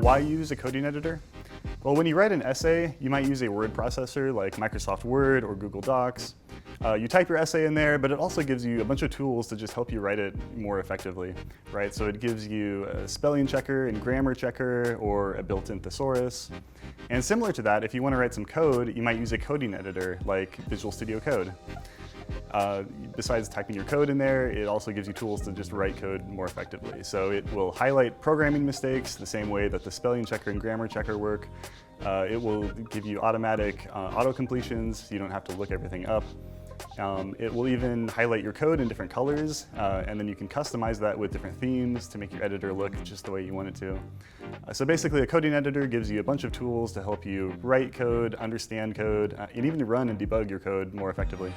Why use a coding editor? Well, when you write an essay, you might use a word processor like Microsoft Word or Google Docs. You type your essay in there, but it also gives you a bunch of tools to just help you write it more effectively, right? So it gives you a spelling checker and grammar checker or a built-in thesaurus. And similar to that, if you want to write some code, you might use a coding editor like Visual Studio Code. Besides typing your code in there, it also gives you tools to just write code more effectively. So it will highlight programming mistakes the same way that the spelling checker and grammar checker work. It will give you automatic auto-completions, so you don't have to look everything up. It will even highlight your code in different colors, and then you can customize that with different themes to make your editor look just the way you want it to. So basically, a coding editor gives you a bunch of tools to help you write code, understand code, and even run and debug your code more effectively.